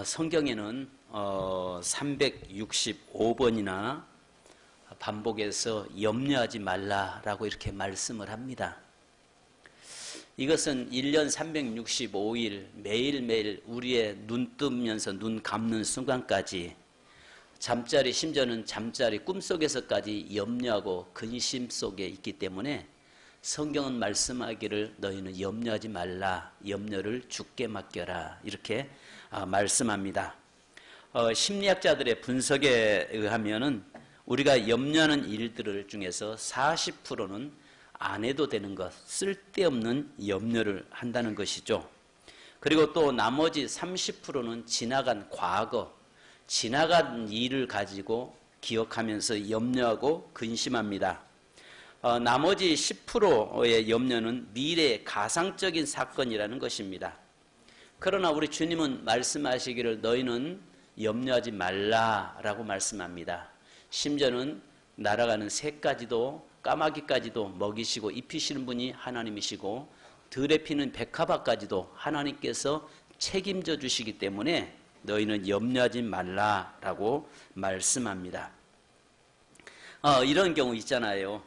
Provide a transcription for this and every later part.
성경에는 365번이나 반복해서 염려하지 말라라고 이렇게 말씀을 합니다. 이것은 1년 365일 매일매일 우리의 눈 뜨면서 눈 감는 순간까지 잠자리, 심지어는 잠자리 꿈속에서까지 염려하고 근심 속에 있기 때문에 성경은 말씀하기를 너희는 염려하지 말라, 염려를 주께 맡겨라 이렇게 말씀합니다. 심리학자들의 분석에 의하면은 우리가 염려하는 일들 중에서 40%는 안 해도 되는 것, 쓸데없는 염려를 한다는 것이죠. 그리고 또 나머지 30%는 지나간 과거, 지나간 일을 가지고 기억하면서 염려하고 근심합니다. 나머지 10%의 염려는 미래의 가상적인 사건이라는 것입니다. 그러나 우리 주님은 말씀하시기를 너희는 염려하지 말라라고 말씀합니다. 심지어는 날아가는 새까지도 까마귀까지도 먹이시고 입히시는 분이 하나님이시고 들에 피는 백합화까지도 하나님께서 책임져 주시기 때문에 너희는 염려하지 말라라고 말씀합니다. 이런 경우 있잖아요.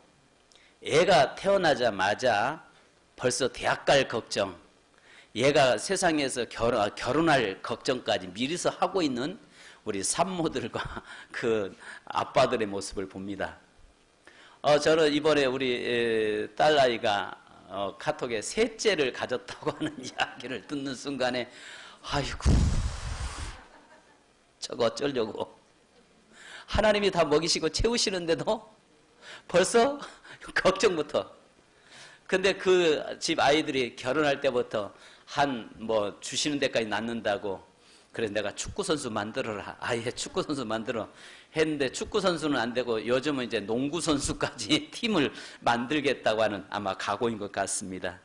애가 태어나자마자 벌써 대학 갈 걱정, 얘가 세상에서 결혼할 걱정까지 미리서 하고 있는 우리 산모들과 그 아빠들의 모습을 봅니다. 저는 이번에 우리 딸아이가 카톡에 셋째를 가졌다고 하는 이야기를 듣는 순간에 아이고 저거 어쩌려고, 하나님이 다 먹이시고 채우시는데도 벌써 걱정부터. 근데 그 집 아이들이 결혼할 때부터 주시는 데까지 낳는다고, 그래서 내가 축구선수 만들어라, 아예 축구선수 만들어 했는데 축구선수는 안 되고 요즘은 이제 농구선수까지 팀을 만들겠다고 하는 아마 각오인 것 같습니다.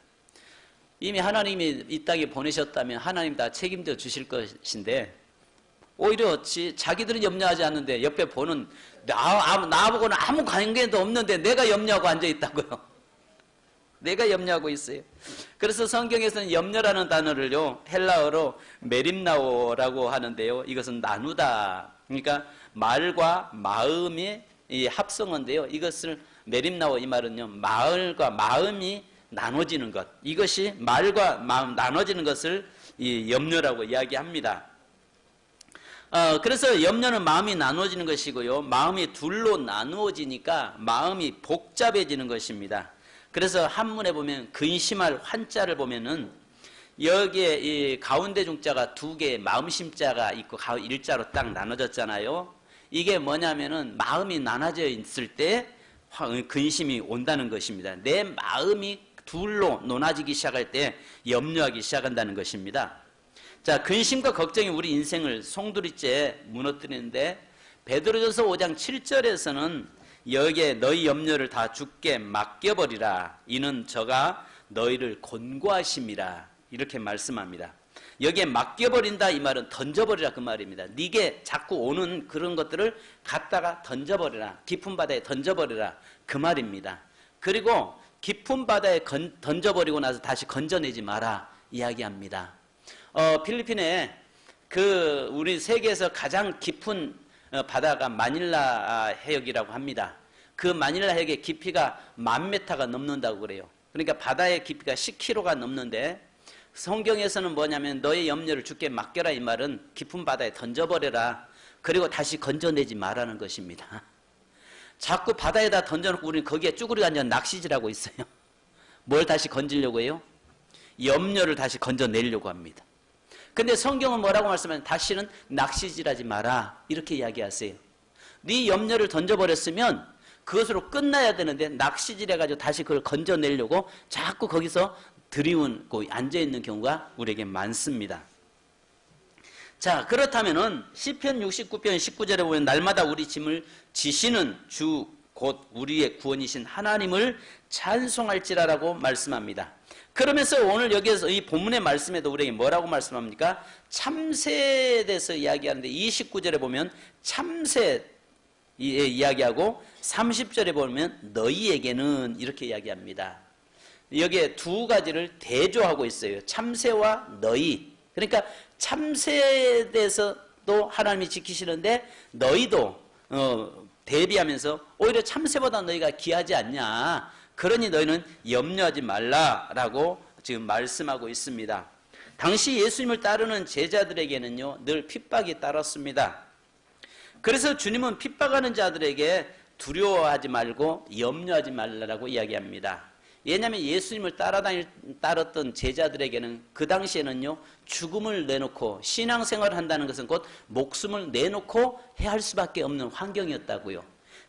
이미 하나님이 이 땅에 보내셨다면 하나님 다 책임져 주실 것인데 오히려 자기들은 염려하지 않는데 옆에 보는 나하고는 아무 관계도 없는데 내가 염려하고 앉아있다고요. 내가 염려하고 있어요. 그래서 성경에서는 염려라는 단어를요, 헬라어로 메림나오라고 하는데요, 이것은 나누다, 그러니까 말과 마음의 이 합성어인데요, 이것을 메림나오, 이 말은요 말과 마음이 나눠지는 것, 이것이 말과 마음 나눠지는 것을 이 염려라고 이야기합니다. 그래서 염려는 마음이 나눠지는 것이고요, 마음이 둘로 나누어지니까 마음이 복잡해지는 것입니다. 그래서 한문에 보면 근심할 환자를 보면은 여기에 이 가운데 중자가 두 개의 마음심자가 있고 일자로 딱 나눠졌잖아요. 이게 뭐냐면은 마음이 나눠져 있을 때 근심이 온다는 것입니다. 내 마음이 둘로 나눠지기 시작할 때 염려하기 시작한다는 것입니다. 자, 근심과 걱정이 우리 인생을 송두리째 무너뜨리는데 베드로전서 5장 7절에서는 여기에 너희 염려를 다 주께 맡겨버리라, 이는 저가 너희를 권고하심이라 이렇게 말씀합니다. 여기에 맡겨버린다 이 말은 던져버리라 그 말입니다. 네게 자꾸 오는 그런 것들을 갖다가 던져버리라, 깊은 바다에 던져버리라 그 말입니다. 그리고 깊은 바다에 던져버리고 나서 다시 건져내지 마라 이야기합니다. 필리핀에 우리 세계에서 가장 깊은 바다가 마닐라 해역이라고 합니다. 그 마닐라 해역의 깊이가 10,000m가 넘는다고 그래요. 그러니까 바다의 깊이가 10km가 넘는데 성경에서는 뭐냐면 너의 염려를 주께 맡겨라 이 말은 깊은 바다에 던져버려라, 그리고 다시 건져내지 말라는 것입니다. 자꾸 바다에다 던져놓고 우리는 거기에 쭈그리고 앉아 낚시질하고 있어요. 뭘 다시 건지려고 해요? 염려를 다시 건져내려고 합니다. 근데 성경은 뭐라고 말씀하냐면 다시는 낚시질하지 마라 이렇게 이야기하세요. 네 염려를 던져버렸으면 그것으로 끝나야 되는데 낚시질해가지고 다시 그걸 건져내려고 자꾸 거기서 들이운고 앉아있는 경우가 우리에게 많습니다. 자, 그렇다면은 시편 69편 19절에 보면 날마다 우리 짐을 지시는 주 곧 우리의 구원이신 하나님을 찬송할지라라고 말씀합니다. 그러면서 오늘 여기에서 이 본문의 말씀에도 우리에게 뭐라고 말씀합니까? 참새에 대해서 이야기하는데 29절에 보면 참새 이야기하고 30절에 보면 너희에게는 이렇게 이야기합니다. 여기에 두 가지를 대조하고 있어요. 참새와 너희. 그러니까 참새에 대해서도 하나님이 지키시는데 너희도 대비하면서 오히려 참새보다 너희가 귀하지 않냐. 그러니 너희는 염려하지 말라라고 지금 말씀하고 있습니다. 당시 예수님을 따르는 제자들에게는요, 늘 핍박이 따랐습니다. 그래서 주님은 핍박하는 자들에게 두려워하지 말고 염려하지 말라라고 이야기합니다. 왜냐하면 예수님을 따랐던 제자들에게는 그 당시에는요, 죽음을 내놓고 신앙생활을 한다는 것은 곧 목숨을 내놓고 해야 할 수밖에 없는 환경이었다고요.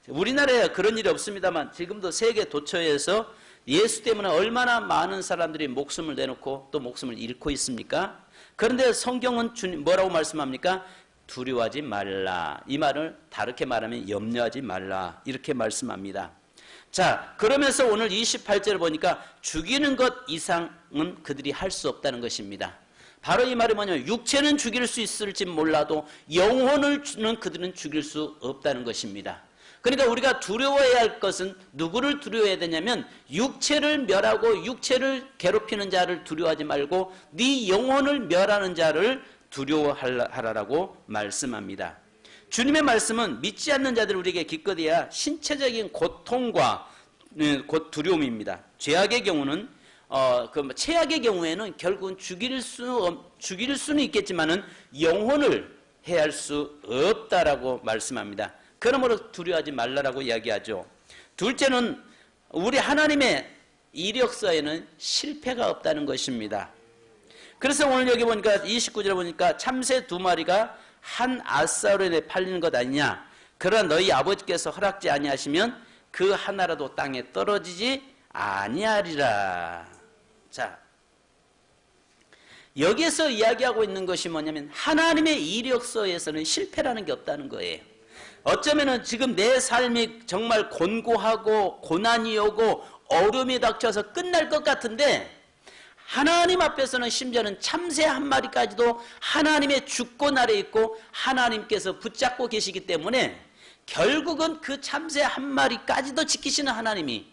우리나라에 그런 일이 없습니다만 지금도 세계 도처에서 예수 때문에 얼마나 많은 사람들이 목숨을 내놓고 또 목숨을 잃고 있습니까? 그런데 성경은 주님 뭐라고 말씀합니까? 두려워하지 말라. 이 말을 다르게 말하면 염려하지 말라. 이렇게 말씀합니다. 자, 그러면서 오늘 28절을 보니까 죽이는 것 이상은 그들이 할 수 없다는 것입니다. 바로 이 말이 뭐냐면 육체는 죽일 수 있을지 몰라도 영혼을 그들은 죽일 수 없다는 것입니다. 그러니까 우리가 두려워해야 할 것은 누구를 두려워해야 되냐면 육체를 멸하고 육체를 괴롭히는 자를 두려워하지 말고 네 영혼을 멸하는 자를 두려워하라라고 말씀합니다. 주님의 말씀은 믿지 않는 자들 우리에게 기껏해야 신체적인 고통과 두려움입니다. 죄악의 경우는 최악의 경우에는 결국은 죽일 수는 있겠지만은 영혼을 해할 수 없다라고 말씀합니다. 그러므로 두려워하지 말라라고 이야기하죠. 둘째는 우리 하나님의 이력서에는 실패가 없다는 것입니다. 그래서 오늘 여기 보니까 29절에 보니까 참새 2마리가 한 아사론에 팔리는 것 아니냐. 그러나 너희 아버지께서 허락지 아니하시면 그 하나라도 땅에 떨어지지 아니하리라. 자, 여기에서 이야기하고 있는 것이 뭐냐면 하나님의 이력서에서는 실패라는 게 없다는 거예요. 어쩌면은 지금 내 삶이 정말 곤고하고 고난이 오고 어려움이 닥쳐서 끝날 것 같은데 하나님 앞에서는 심지어는 참새 한 마리까지도 하나님의 주권 아래 있고 하나님께서 붙잡고 계시기 때문에 결국은 그 참새 한 마리까지도 지키시는 하나님이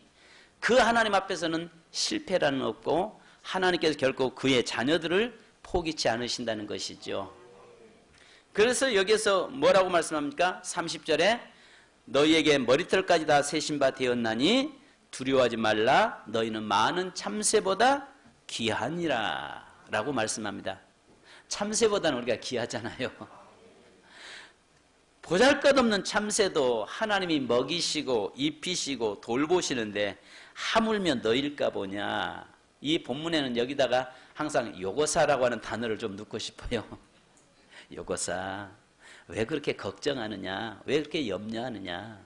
그 하나님 앞에서는 실패라는 없고 하나님께서 결국 그의 자녀들을 포기치 않으신다는 것이죠. 그래서 여기서 뭐라고 말씀합니까? 30절에 너희에게 머리털까지 다 세신 바 되었나니 두려워하지 말라. 너희는 많은 참새보다 귀하니라 라고 말씀합니다. 참새보다는 우리가 귀하잖아요. 보잘것없는 참새도 하나님이 먹이시고 입히시고 돌보시는데 하물며 너일까 보냐. 이 본문에는 여기다가 항상 요거사라고 하는 단어를 좀 넣고 싶어요. 요거사. 왜 그렇게 걱정하느냐? 왜 그렇게 염려하느냐?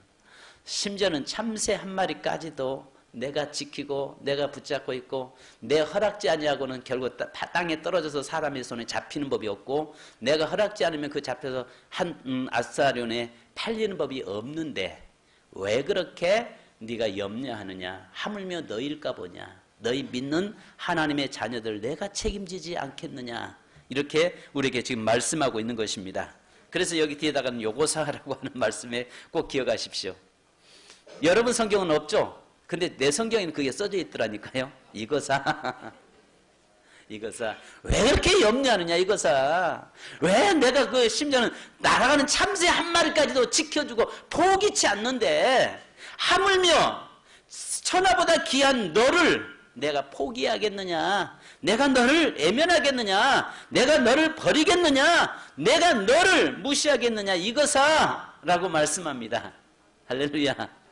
심지어는 참새 한 마리까지도 내가 지키고 내가 붙잡고 있고 내 허락지 아니하고는 결국 땅에 떨어져서 사람의 손에 잡히는 법이 없고 내가 허락지 않으면 그 잡혀서 한 아사론에 팔리는 법이 없는데 왜 그렇게 네가 염려하느냐? 하물며 너일까 보냐? 너희 믿는 하나님의 자녀들 내가 책임지지 않겠느냐? 이렇게 우리에게 지금 말씀하고 있는 것입니다. 그래서 여기 뒤에다가는 요고사라고 하는 말씀에 꼭 기억하십시오. 여러분 성경은 없죠? 근데 내 성경에는 그게 써져 있더라니까요. 이거사. 이거사. 왜 그렇게 염려하느냐, 이거사. 왜 내가 그 심지어는 날아가는 참새 한 마리까지도 지켜주고 포기치 않는데 하물며 천하보다 귀한 너를 내가 포기하겠느냐? 내가 너를 애면하겠느냐? 내가 너를 버리겠느냐? 내가 너를 무시하겠느냐? 이거사 라고 말씀합니다. 할렐루야.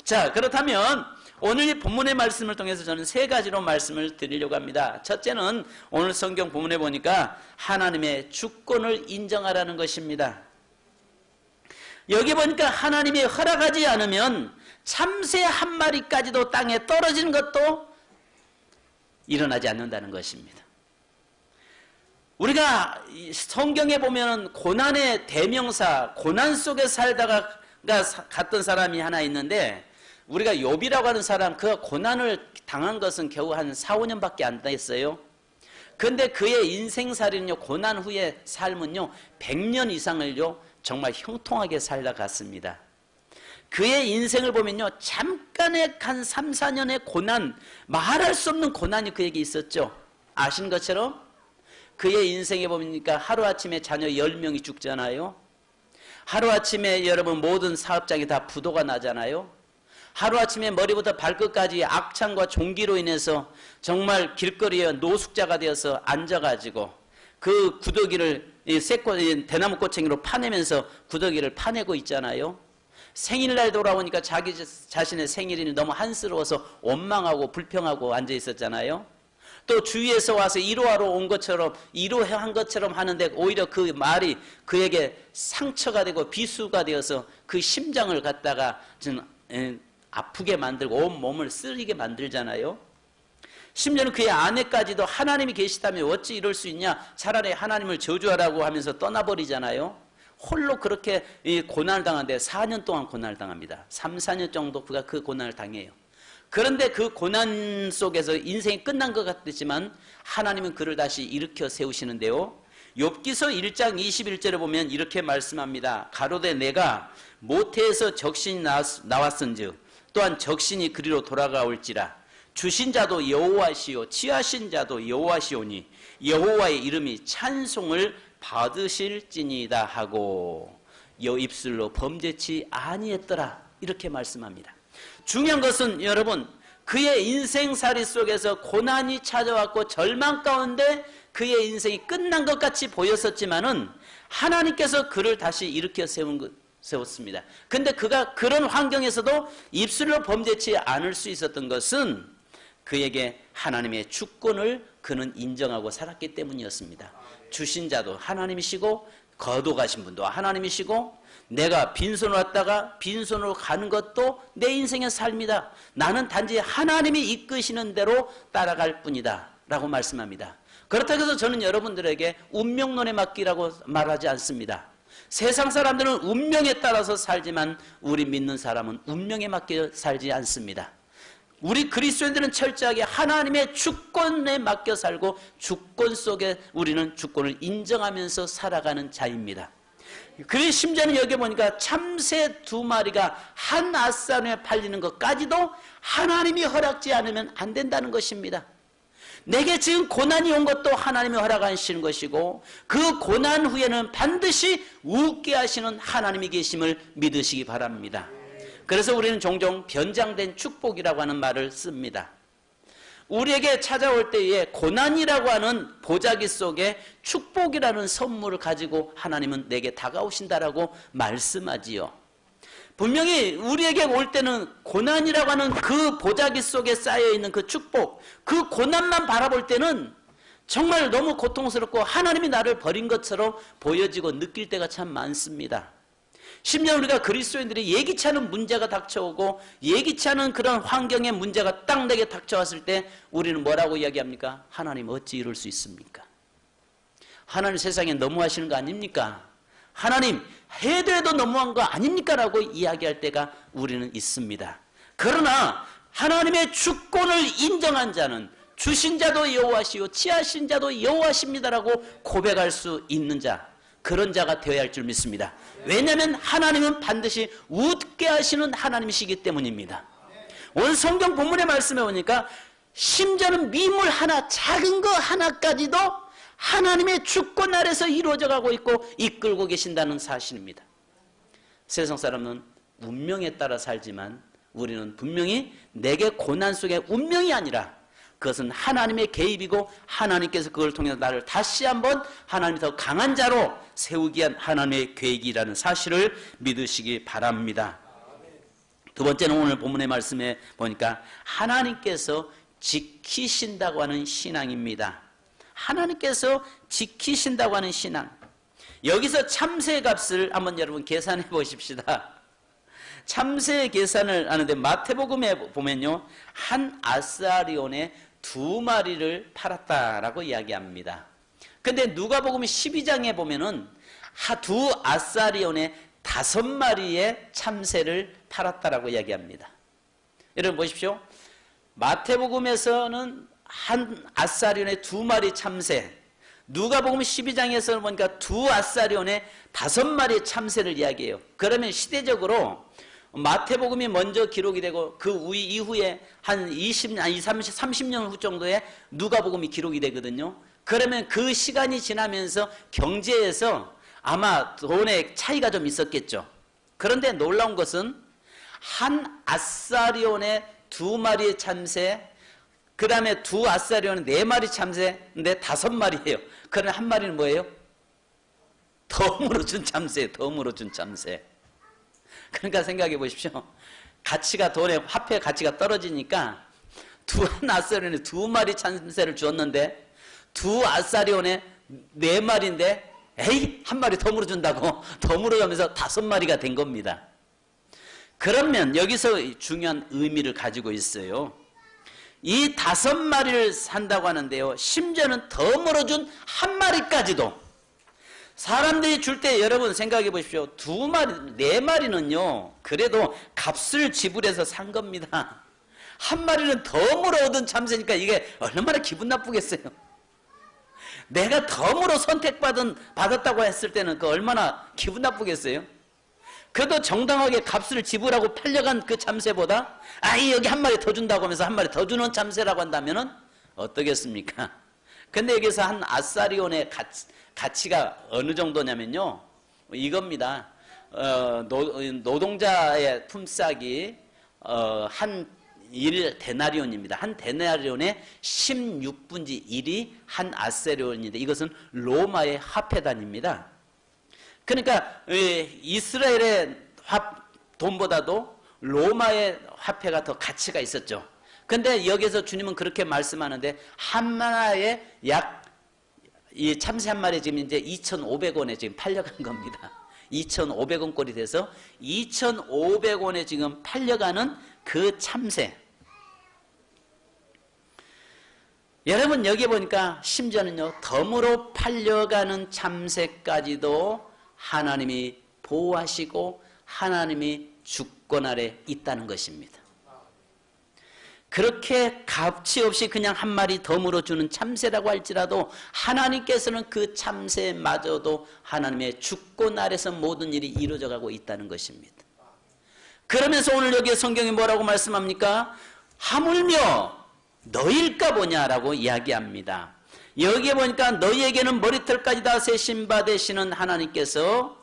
자, 그렇다면 오늘 이 본문의 말씀을 통해서 저는 세 가지로 말씀을 드리려고 합니다. 첫째는 오늘 성경 본문에 보니까 하나님의 주권을 인정하라는 것입니다. 여기 보니까 하나님이 허락하지 않으면 참새 한 마리까지도 땅에 떨어지는 것도 일어나지 않는다는 것입니다. 우리가 성경에 보면 고난의 대명사, 고난 속에 살다가 갔던 사람이 하나 있는데 우리가 욥이라고 하는 사람, 그 고난을 당한 것은 겨우 한 4, 5년밖에 안 됐어요. 그런데 그의 인생살이는요, 고난 후의 삶은요 100년 이상을요 정말 형통하게 살다 갔습니다. 그의 인생을 보면요 잠깐의 한 3, 4년의 고난, 말할 수 없는 고난이 그에게 있었죠. 아시는 것처럼 그의 인생에 보니까 하루아침에 자녀 10명이 죽잖아요. 하루아침에 여러분 모든 사업장이 다 부도가 나잖아요. 하루아침에 머리부터 발끝까지 악창과 종기로 인해서 정말 길거리에 노숙자가 되어서 앉아가지고 그 구더기를 대나무 꼬챙이로 파내면서 구더기를 파내고 있잖아요. 생일날 돌아오니까 자기 자신의 생일이 너무 한스러워서 원망하고 불평하고 앉아 있었잖아요. 또 주위에서 와서 위로하러 온 것처럼 위로한 것처럼 하는데 오히려 그 말이 그에게 상처가 되고 비수가 되어서 그 심장을 갖다가 아프게 만들고 온 몸을 쓰리게 만들잖아요. 심지어는 그의 아내까지도 하나님이 계시다면 어찌 이럴 수 있냐, 차라리 하나님을 저주하라고 하면서 떠나버리잖아요. 홀로 그렇게 고난을 당하는데 4년 동안 고난을 당합니다. 3, 4년 정도 그가 그 고난을 당해요. 그런데 그 고난 속에서 인생이 끝난 것 같지만 하나님은 그를 다시 일으켜 세우시는데요. 욥기서 1장 21절에 보면 이렇게 말씀합니다. 가로되 내가 모태에서 적신이 나왔은즉 또한 적신이 그리로 돌아가올지라. 주신 자도 여호와시요 취하신 자도 여호와시오니 여호와의 이름이 찬송을 받으실지니이다 하고 여 입술로 범죄치 아니했더라. 이렇게 말씀합니다. 중요한 것은 여러분, 그의 인생살이 속에서 고난이 찾아왔고 절망 가운데 그의 인생이 끝난 것 같이 보였었지만은 하나님께서 그를 다시 일으켜 세웠습니다. 근데 그가 그런 환경에서도 입술로 범죄치 않을 수 있었던 것은 그에게 하나님의 주권을 그는 인정하고 살았기 때문이었습니다. 주신 자도 하나님이시고 거둬가신 분도 하나님이시고 내가 빈손으로 왔다가 빈손으로 가는 것도 내 인생의 삶이다. 나는 단지 하나님이 이끄시는 대로 따라갈 뿐이다 라고 말씀합니다. 그렇다고 해서 저는 여러분들에게 운명론에 맡기라고 말하지 않습니다. 세상 사람들은 운명에 따라서 살지만 우리 믿는 사람은 운명에 맡겨 살지 않습니다. 우리 그리스도인들은 철저하게 하나님의 주권에 맡겨 살고 주권 속에 우리는 주권을 인정하면서 살아가는 자입니다. 그래서 심지어는 여기 보니까 참새 2마리가 한 앗산에 팔리는 것까지도 하나님이 허락지 않으면 안 된다는 것입니다. 내게 지금 고난이 온 것도 하나님이 허락하시는 것이고 그 고난 후에는 반드시 웃게 하시는 하나님이 계심을 믿으시기 바랍니다. 그래서 우리는 종종 변장된 축복이라고 하는 말을 씁니다. 우리에게 찾아올 때에 고난이라고 하는 보자기 속에 축복이라는 선물을 가지고 하나님은 내게 다가오신다라고 말씀하지요. 분명히 우리에게 올 때는 고난이라고 하는 그 보자기 속에 쌓여있는 그 축복, 그 고난만 바라볼 때는 정말 너무 고통스럽고 하나님이 나를 버린 것처럼 보여지고 느낄 때가 참 많습니다. 심지어 우리가 그리스도인들이 예기치 않은 문제가 닥쳐오고 예기치 않은 그런 환경의 문제가 딱 내게 닥쳐왔을 때 우리는 뭐라고 이야기합니까? 하나님 어찌 이럴 수 있습니까? 하나님 세상에 너무하시는 거 아닙니까? 하나님 해도 해도 너무한 거 아닙니까? 라고 이야기할 때가 우리는 있습니다. 그러나 하나님의 주권을 인정한 자는 주신 자도 여호와시요 취하신 자도 여호와십니다라고 고백할 수 있는 자, 그런 자가 되어야 할 줄 믿습니다. 왜냐하면 하나님은 반드시 웃게 하시는 하나님이시기 때문입니다. 오늘 성경 본문의 말씀에 보니까 심지어는 미물 하나, 작은 거 하나까지도 하나님의 주권 아래서 이루어져 가고 있고 이끌고 계신다는 사실입니다. 세상 사람은 운명에 따라 살지만 우리는 분명히 내게 고난 속에 운명이 아니라 그것은 하나님의 개입이고 하나님께서 그걸 통해서 나를 다시 한번 하나님이 더 강한 자로 세우기 위한 하나님의 계획이라는 사실을 믿으시기 바랍니다. 두 번째는 오늘 본문의 말씀에 보니까 하나님께서 지키신다고 하는 신앙입니다. 하나님께서 지키신다고 하는 신앙. 여기서 참새 값을 한번 여러분 계산해 보십시다. 참새 계산을 하는데 마태복음에 보면요, 한 아사리온에 2마리를 팔았다라고 이야기합니다. 근데 누가복음 12장에 보면은 2 아사리온에 5마리의 참새를 팔았다라고 이야기합니다. 여러분 보십시오. 마태복음에서는 한 아사리온에 2마리 참새, 누가복음 12장에서는 보니까 2 아사리온에 5마리의 참새를 이야기해요. 그러면 시대적으로 마태복음이 먼저 기록이 되고 그 이후에 한 30년 후 정도에 누가복음이 기록이 되거든요. 그러면 그 시간이 지나면서 경제에서 아마 돈의 차이가 좀 있었겠죠. 그런데 놀라운 것은 한 아사리온의 2마리의 참새, 그 다음에 2 아사리온의 4마리 참새인데 5마리예요. 그러나 한 마리는 뭐예요? 덤으로 준 참새예요. 덤으로 준 참새. 그러니까 생각해 보십시오. 가치가, 돈의 화폐 가치가 떨어지니까 2 아사리온에 2마리 참새를 주었는데 2 아사리온에 4마리인데 에이, 한 마리 덤으로 준다고 덤으로 하면서 5마리가 된 겁니다. 그러면 여기서 중요한 의미를 가지고 있어요. 이 5마리를 산다고 하는데요, 심지어는 덤으로 준 1마리까지도 사람들이 줄 때 여러분 생각해 보십시오. 2마리, 4마리는요 그래도 값을 지불해서 산 겁니다. 1마리는 덤으로 얻은 참새니까 이게 얼마나 기분 나쁘겠어요. 내가 덤으로 받았다고 했을 때는 그 얼마나 기분 나쁘겠어요. 그래도 정당하게 값을 지불하고 팔려간 그 참새보다 아이 여기 1마리 더 준다고 하면서 1마리 더 주는 참새라고 한다면은 어떠겠습니까? 근데 여기서 한 아사리온의 가치가 어느 정도냐면요, 이겁니다. 노동자의 품삯이 한 1데나리온입니다. 한 데나리온의 16분지 1이 한 아사리온인데 이것은 로마의 화폐단입니다. 그러니까 이스라엘의 돈보다도 로마의 화폐가 더 가치가 있었죠. 근데 여기서 주님은 그렇게 말씀하는데 하나에 이 참새 1마리 지금 이제 2,500원에 지금 팔려간 겁니다. 2,500원 꼴이 돼서 2,500원에 지금 팔려가는 그 참새. 여러분 여기 보니까 심지어는요 덤으로 팔려가는 참새까지도 하나님이 보호하시고 하나님이 주권 아래 있다는 것입니다. 그렇게 값이 없이 그냥 1마리 덤으로 주는 참새라고 할지라도 하나님께서는 그 참새마저도 하나님의 주권 아래서 모든 일이 이루어져 가고 있다는 것입니다. 그러면서 오늘 여기 성경이 뭐라고 말씀합니까? 하물며 너일까 보냐라고 이야기합니다. 여기에 보니까 너희에게는 머리털까지 다 세신 바 되시는 하나님께서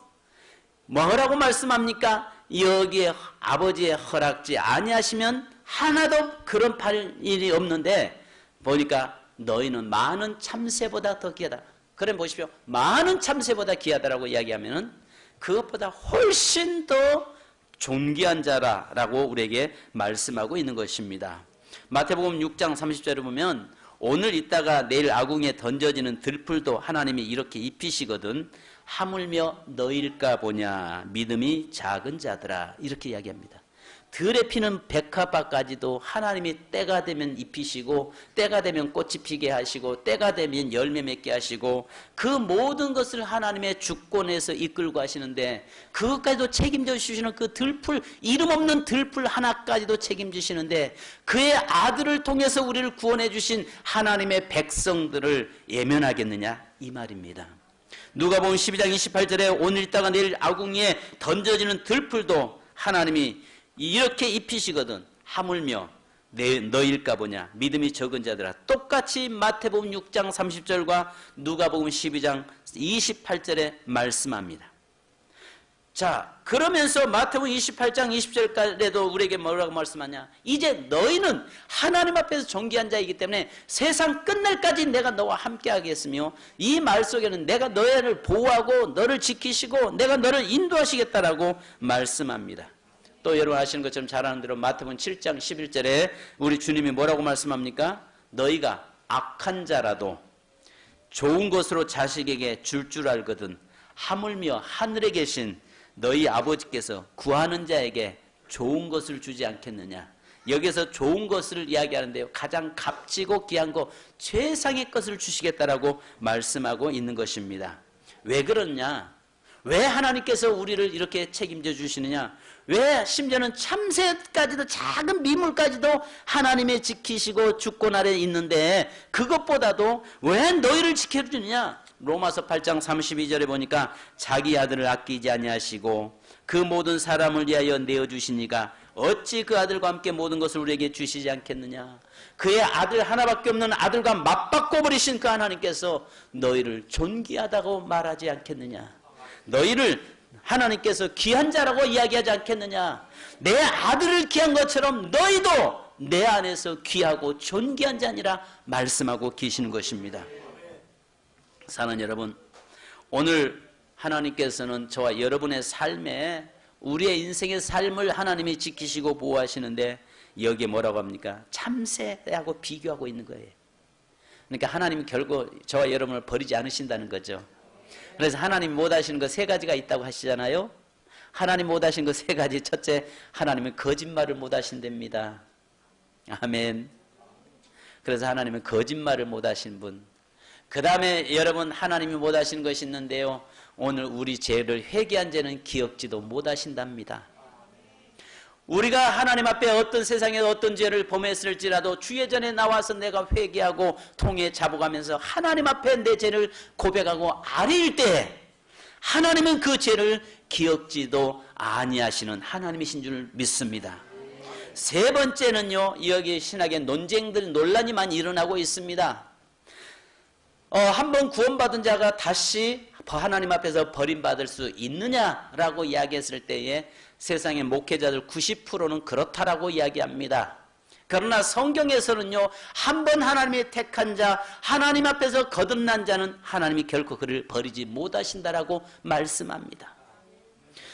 뭐라고 말씀합니까? 여기에 아버지의 허락지 아니하시면 하나도 그런 팔 일이 없는데 보니까 너희는 많은 참새보다 더 귀하다. 그래 보십시오. 많은 참새보다 귀하다라고 이야기하면 그것보다 훨씬 더 존귀한 자라라고 우리에게 말씀하고 있는 것입니다. 마태복음 6장 30절을 보면 오늘 있다가 내일 아궁이에 던져지는 들풀도 하나님이 이렇게 입히시거든 하물며 너일까 보냐 믿음이 작은 자들아 이렇게 이야기합니다. 들에 피는 백합화까지도 하나님이 때가 되면 입히시고 때가 되면 꽃이 피게 하시고 때가 되면 열매 맺게 하시고 그 모든 것을 하나님의 주권에서 이끌고 하시는데 그것까지도 책임져 주시는 그 들풀, 이름 없는 들풀 하나까지도 책임지시는데 그의 아들을 통해서 우리를 구원해 주신 하나님의 백성들을 예면하겠느냐 이 말입니다. 누가복음 12장 28절에 오늘 있다가 내일 아궁이에 던져지는 들풀도 하나님이 이렇게 입히시거든 하물며 너일까 보냐 믿음이 적은 자들아. 똑같이 마태복음 6장 30절과 누가복음 12장 28절에 말씀합니다. 자, 그러면서 마태복음 28장 20절까지도 우리에게 뭐라고 말씀하냐? 이제 너희는 하나님 앞에서 존귀한 자이기 때문에 세상 끝날까지 내가 너와 함께 하겠으며 이 말 속에는 내가 너희를 보호하고 너를 지키시고 내가 너를 인도하시겠다라고 말씀합니다. 또 여러분 아시는 것처럼 잘 아는 대로 마태복음 7장 11절에 우리 주님이 뭐라고 말씀합니까? 너희가 악한 자라도 좋은 것으로 자식에게 줄 줄 알거든 하물며 하늘에 계신 너희 아버지께서 구하는 자에게 좋은 것을 주지 않겠느냐. 여기서 좋은 것을 이야기하는데요, 가장 값지고 귀한 거 최상의 것을 주시겠다라고 말씀하고 있는 것입니다. 왜 그러냐? 왜 하나님께서 우리를 이렇게 책임져 주시느냐? 왜 심지어는 참새까지도 작은 미물까지도 하나님의 지키시고 주권 아래 있는데 그것보다도 왜 너희를 지켜주느냐? 로마서 8장 32절에 보니까 자기 아들을 아끼지 아니하시고 그 모든 사람을 위하여 내어주시니까 어찌 그 아들과 함께 모든 것을 우리에게 주시지 않겠느냐. 그의 아들 하나밖에 없는 아들과 맞바꿔 버리신 그 하나님께서 너희를 존귀하다고 말하지 않겠느냐. 너희를 하나님께서 귀한 자라고 이야기하지 않겠느냐. 내 아들을 귀한 것처럼 너희도 내 안에서 귀하고 존귀한 자니라 말씀하고 계시는 것입니다. 사랑하는 여러분, 오늘 하나님께서는 저와 여러분의 삶에 우리의 인생의 삶을 하나님이 지키시고 보호하시는데 여기에 뭐라고 합니까? 참새하고 비교하고 있는 거예요. 그러니까 하나님이 결국 저와 여러분을 버리지 않으신다는 거죠. 그래서 하나님이 못하시는 거 세 가지가 있다고 하시잖아요. 하나님 못하신 거 세 가지. 첫째, 하나님은 거짓말을 못하신답니다. 아멘. 그래서 하나님은 거짓말을 못하신 분. 그 다음에 여러분, 하나님이 못하시는 것이 있는데요, 오늘 우리 죄를 회개한 죄는 기억지도 못하신답니다. 우리가 하나님 앞에 어떤 세상에 어떤 죄를 범했을지라도 주의 전에 나와서 내가 회개하고 통에 잡아가면서 하나님 앞에 내 죄를 고백하고 아뢰일 때 하나님은 그 죄를 기억지도 아니하시는 하나님이신 줄 믿습니다. 세 번째는요, 여기 신학의 논쟁들, 논란이 많이 일어나고 있습니다. 한번 구원받은 자가 다시 하나님 앞에서 버림받을 수 있느냐라고 이야기했을 때에 세상의 목회자들 90%는 그렇다라고 이야기합니다. 그러나 성경에서는요, 한 번 하나님이 택한 자, 하나님 앞에서 거듭난 자는 하나님이 결코 그를 버리지 못하신다라고 말씀합니다.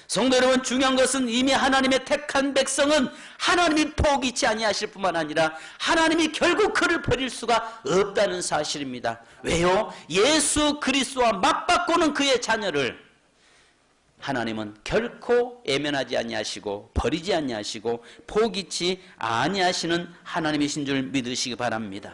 성도 여러분, 중요한 것은 이미 하나님의 택한 백성은 하나님이 포기치 아니하실 뿐만 아니라 하나님이 결국 그를 버릴 수가 없다는 사실입니다. 왜요? 예수 그리스도와 맞바꾸는 그의 자녀를 하나님은 결코 애면하지 아니하시고 버리지 아니하시고 포기치 아니하시는 하나님이신 줄 믿으시기 바랍니다.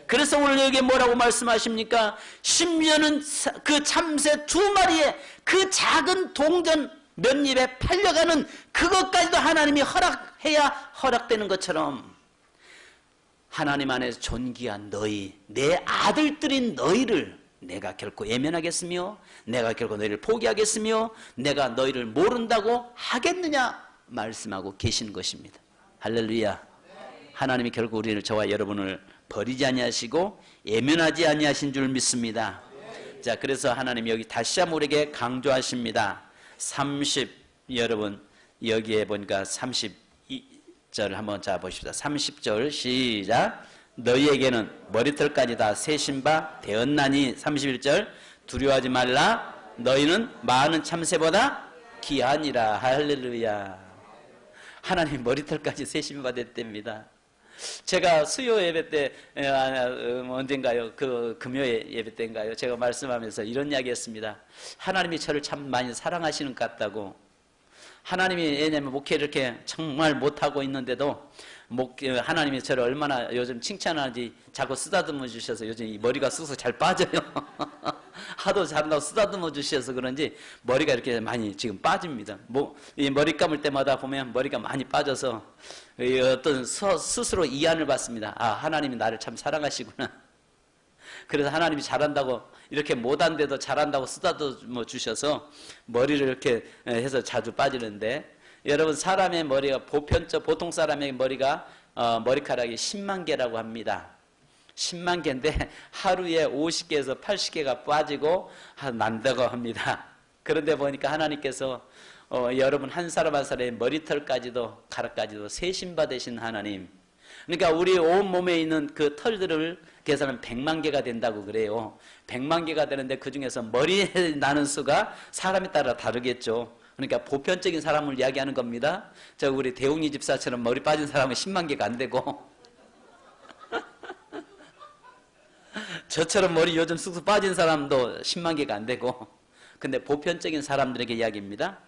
그래서 오늘 여기에 뭐라고 말씀하십니까? 심지어는 그 참새 두 마리의 그 작은 동전 몇 입에 팔려가는 그것까지도 하나님이 허락해야 허락되는 것처럼 하나님 안에서 존귀한 너희, 내 아들들인 너희를 내가 결코 예면하겠으며 내가 결코 너희를 포기하겠으며 내가 너희를 모른다고 하겠느냐 말씀하고 계시는 것입니다. 할렐루야. 하나님이 결국 우리를, 저와 여러분을 버리지 아니하시고 예면하지 아니하신 줄 믿습니다. 자, 그래서 하나님이 여기 다시 한번 우리에게 강조하십니다. 30, 여러분 여기에 보니까 32절 한번 자 보십시다. 30절 시작. 너희에게는 머리털까지 다 세신 바 되었나니. 31절 두려워하지 말라. 너희는 많은 참새보다 귀하니라. 할렐루야. 하나님 머리털까지 세신 바 됐답니다. 제가 수요 예배 때 언젠가요, 그 금요 예배 때인가요, 제가 말씀하면서 이런 이야기 했습니다. 하나님이 저를 참 많이 사랑하시는 것 같다고. 하나님이, 왜냐면 목회 이렇게 정말 못하고 있는데도 하나님이 저를 얼마나 요즘 칭찬하는지 자꾸 쓰다듬어 주셔서 요즘 이 머리가 쑥쑥 잘 빠져요. 하도 잘한다고 쓰다듬어 주셔서 그런지 머리가 이렇게 많이 지금 빠집니다. 이 머리 감을 때마다 보면 머리가 많이 빠져서 어떤 스스로 이안을 받습니다. 아, 하나님이 나를 참 사랑하시구나. 그래서 하나님이 잘한다고, 이렇게 못한데도 잘한다고 쓰다듬어 주셔서 머리를 이렇게 해서 자주 빠지는데, 여러분 사람의 머리가 보통 사람의 머리가 머리카락이 10만 개라고 합니다. 10만 개인데 하루에 50개에서 80개가 빠지고 난다고 합니다. 그런데 보니까 하나님께서 여러분 한 사람 한 사람의 머리털까지도 가락까지도 세신 받으신 하나님. 그러니까 우리 온 몸에 있는 그 털들을 계산하면 100만 개가 된다고 그래요. 100만 개가 되는데 그 중에서 머리에 나는 수가 사람에 따라 다르겠죠. 그러니까 보편적인 사람을 이야기하는 겁니다. 저 우리 대웅이 집사처럼 머리 빠진 사람은 10만 개가 안 되고 저처럼 머리 요즘 쑥쑥 빠진 사람도 10만 개가 안 되고, 근데 보편적인 사람들에게 이야기입니다.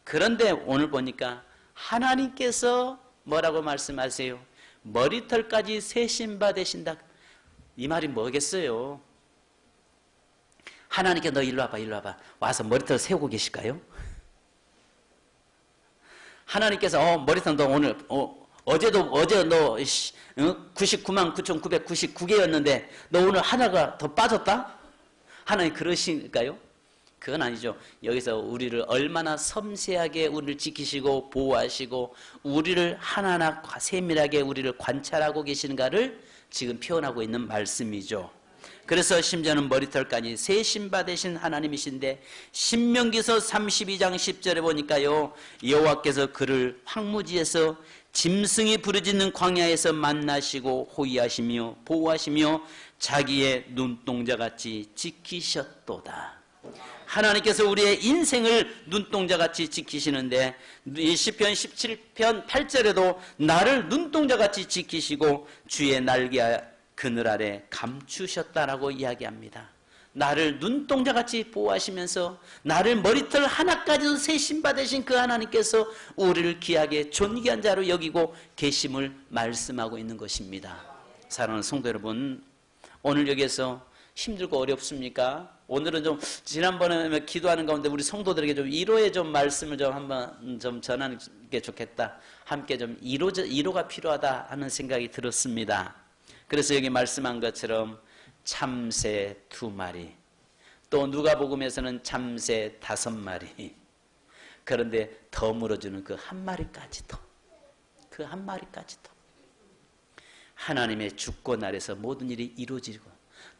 그런데 오늘 보니까 하나님께서 뭐라고 말씀하세요? 머리털까지 세신 바 되신다. 이 말이 뭐겠어요? 하나님께 너 일로 와봐, 일로 와봐. 와서 머리털 세우고 계실까요? 하나님께서 머리털 너 오늘 어제 너 99만 9,999개였는데 너 오늘 하나가 더 빠졌다? 하나님 그러실까요? 그건 아니죠. 여기서 우리를 얼마나 섬세하게 우리를 지키시고 보호하시고 우리를 하나하나 세밀하게 우리를 관찰하고 계시는가를 지금 표현하고 있는 말씀이죠. 그래서 심지어는 머리털까지 새 신바 되신 하나님이신데 신명기서 32장 10절에 보니까요, 여호와께서 그를 황무지에서 짐승이 부르짖는 광야에서 만나시고 호위하시며 보호하시며 자기의 눈동자같이 지키셨도다. 하나님께서 우리의 인생을 눈동자같이 지키시는데 이 시편 17편 8절에도 나를 눈동자같이 지키시고 주의 날개 그늘 아래 감추셨다라고 이야기합니다. 나를 눈동자같이 보호하시면서 나를 머리털 하나까지도 새 신바 되신 그 하나님께서 우리를 귀하게 존귀한 자로 여기고 계심을 말씀하고 있는 것입니다. 사랑하는 성도 여러분, 오늘 여기에서 힘들고 어렵습니까? 오늘은 좀 지난번에 기도하는 가운데 우리 성도들에게 좀 위로의 좀 말씀을 좀 한번 좀 전하는 게 좋겠다. 함께 좀 위로가 필요하다 하는 생각이 들었습니다. 그래서 여기 말씀한 것처럼 참새 2마리, 또 누가복음에서는 참새 5마리, 그런데 더 물어주는 그 1마리까지도, 그 1마리까지도 하나님의 주권 아래서 모든 일이 이루어지고,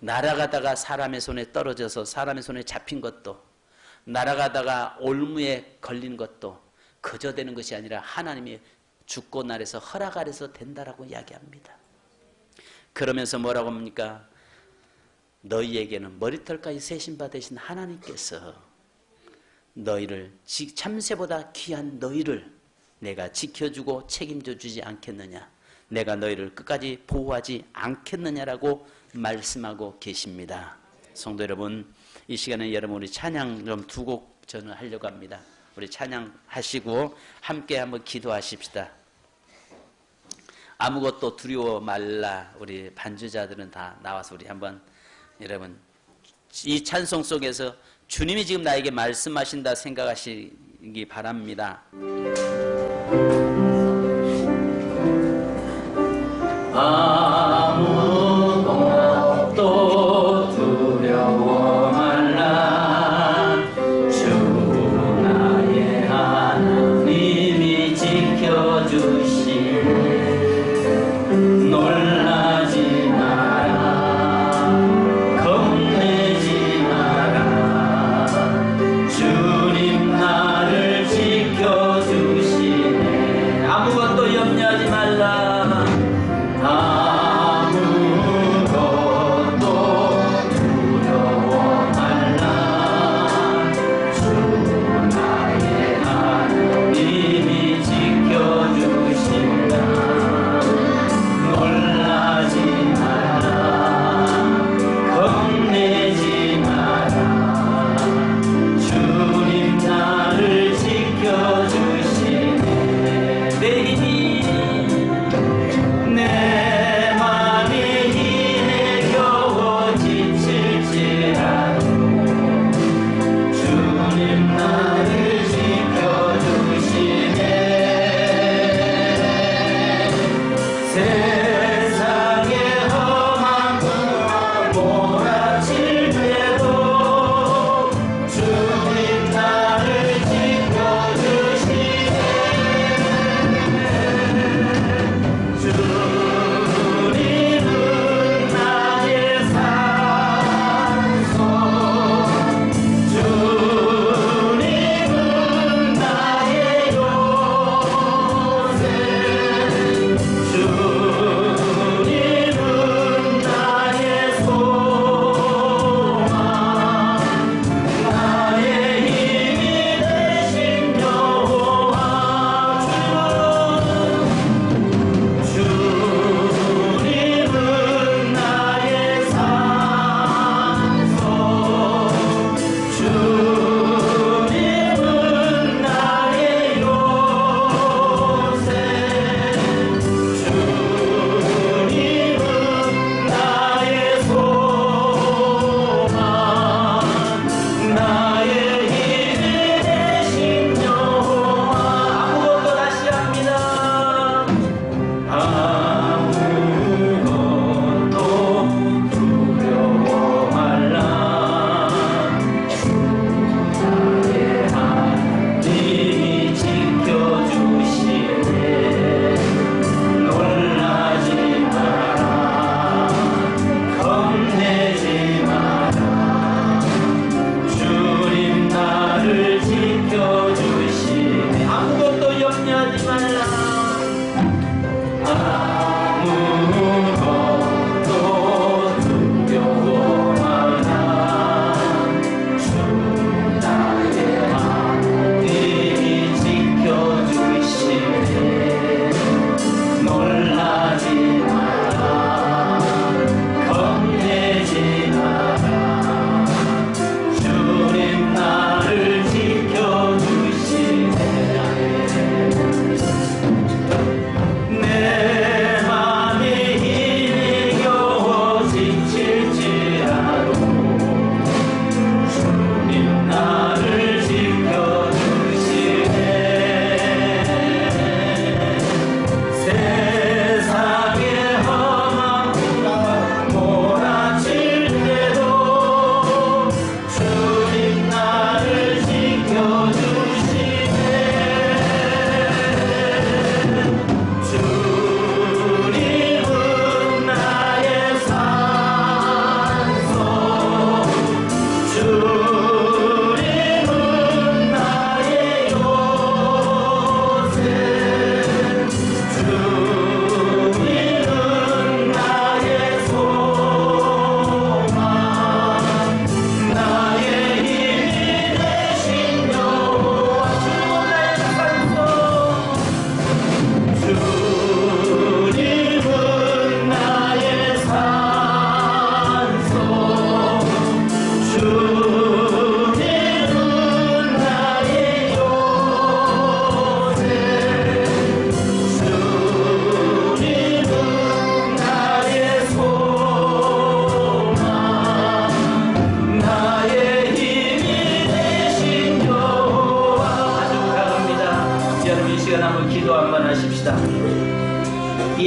날아가다가 사람의 손에 떨어져서 사람의 손에 잡힌 것도, 날아가다가 올무에 걸린 것도 그저 되는 것이 아니라 하나님의 주권 아래서 허락 아래서 된다라고 이야기합니다. 그러면서 뭐라고 합니까? 너희에게는 머리털까지 새 신바 되신 하나님께서 너희를, 참새보다 귀한 너희를 내가 지켜주고 책임져 주지 않겠느냐, 내가 너희를 끝까지 보호하지 않겠느냐라고 말씀하고 계십니다. 성도 여러분, 이 시간에 여러분 우리 찬양 좀 2곡 저는 하려고 합니다. 우리 찬양하시고 함께 한번 기도하십시다. 아무것도 두려워 말라. 우리 반주자들은 다 나와서 우리 한번, 여러분 이 찬송 속에서 주님이 지금 나에게 말씀하신다 생각하시기 바랍니다. 아무것도 두려워 말라. 주 나의 하나님이 지켜주시네. 놀라지 마라, 겁내지 마라. 주님 나를 지켜주시네. 아무것도 염려하지 말라.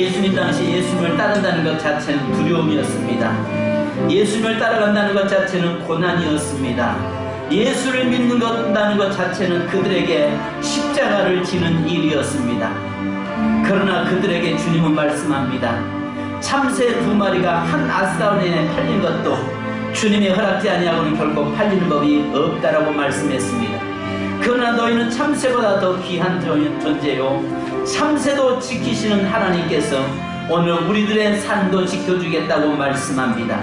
예수님 당시 예수님을 따른다는 것 자체는 두려움이었습니다. 예수님을 따라간다는 것 자체는 고난이었습니다. 예수를 믿는다는 것 자체는 그들에게 십자가를 지는 일이었습니다. 그러나 그들에게 주님은 말씀합니다. 참새 2마리가 한 아스다운에 팔린 것도 주님의 허락지 아니하고는 결코 팔리는 법이 없다라고 말씀했습니다. 그러나 너희는 참새보다 더 귀한 존재요, 참새도 지키시는 하나님께서 오늘 우리들의 삶도 지켜주겠다고 말씀합니다.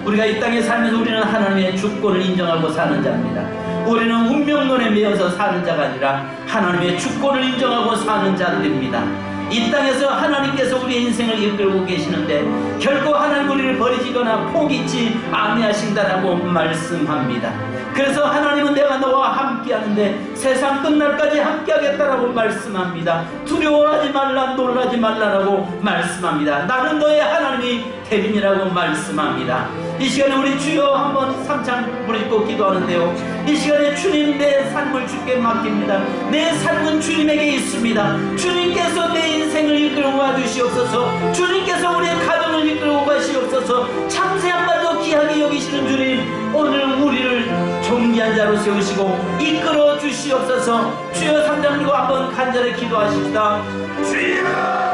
우리가 이 땅에 살면서 우리는 하나님의 주권을 인정하고 사는 자입니다. 우리는 운명론에 매여서 사는 자가 아니라 하나님의 주권을 인정하고 사는 자들입니다. 이 땅에서 하나님께서 우리의 인생을 이끌고 계시는데 결코 하나님 우리를 버리시거나 포기치 아니하신다라고 말씀합니다. 그래서 하나님은 내가 너와 함께하는데 세상 끝날까지 함께하겠다라고 말씀합니다. 두려워하지 말라, 놀라지 말라라고 말씀합니다. 나는 너의 하나님이 대빈이라고 말씀합니다. 이 시간에 우리 주여 한번 삼창 부르짖고 기도하는데요, 이 시간에 주님, 내 삶을 주께 맡깁니다. 내 삶은 주님에게 있습니다. 주님께서 내 인생을 이끌고 가주시옵소서. 주님께서 우리의 가정을 이끌고 가시옵소서. 참새 한 마리도 귀하게 여기시는 주님, 오늘 우리를 존귀한 자로 세우시고 이끌어 주시옵소서. 주여 삼장 들고 한번 간절히 기도하십시다. 주여!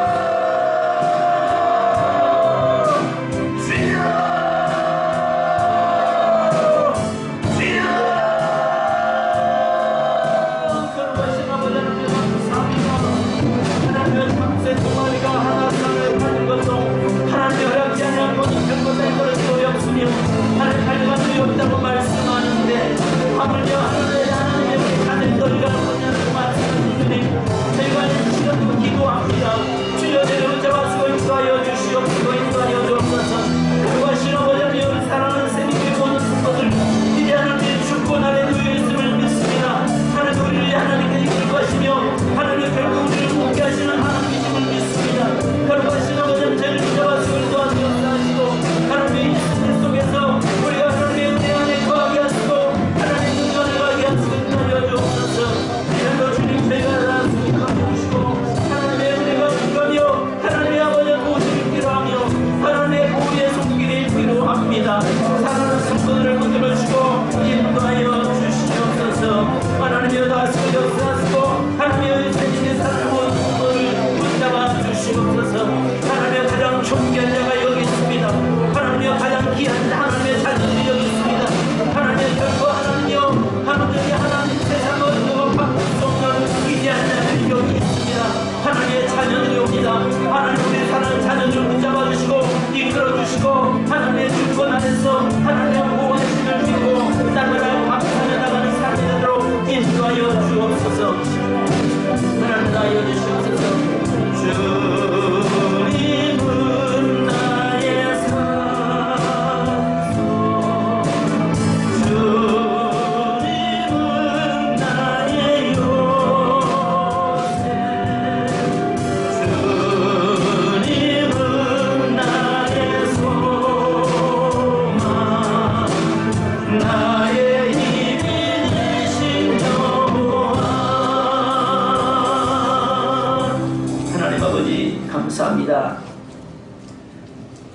감사합니다.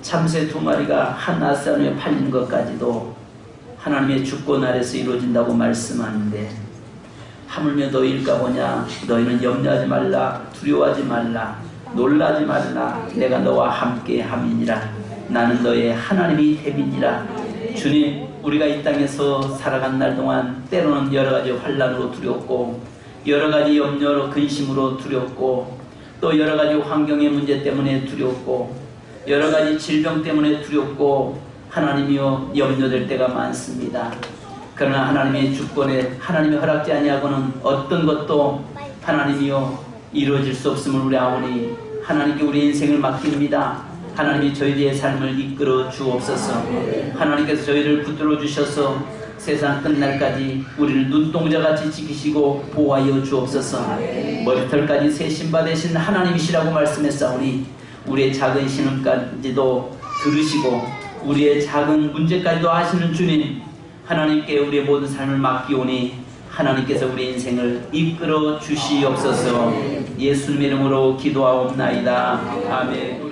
참새 2마리가 한 아스타운에 팔린 것까지도 하나님의 주권 아래서 이루어진다고 말씀하는데, 하물며 너희일까 보냐. 너희는 염려하지 말라, 두려워하지 말라, 놀라지 말라. 내가 너와 함께 함이니라. 나는 너의 하나님이 됨이니라. 주님, 우리가 이 땅에서 살아간 날 동안 때로는 여러가지 환난으로 두렵고, 여러가지 염려로 근심으로 두렵고, 또 여러가지 환경의 문제 때문에 두렵고, 여러가지 질병 때문에 두렵고, 하나님이여 염려될 때가 많습니다. 그러나 하나님의 주권에 하나님의 허락지 아니하고는 어떤 것도 하나님이여 이루어질 수 없음을 우리 아오니 하나님께 우리 인생을 맡깁니다. 하나님이 저희들의 삶을 이끌어 주옵소서. 하나님께서 저희를 붙들어 주셔서 세상 끝날까지 우리를 눈동자같이 지키시고 보호하여 주옵소서. 머리털까지 새 신바 되신 하나님이시라고 말씀했사오니 우리의 작은 신음까지도 들으시고 우리의 작은 문제까지도 아시는 주님, 하나님께 우리의 모든 삶을 맡기오니 하나님께서 우리의 인생을 이끌어 주시옵소서. 예수님의 이름으로 기도하옵나이다. 아멘.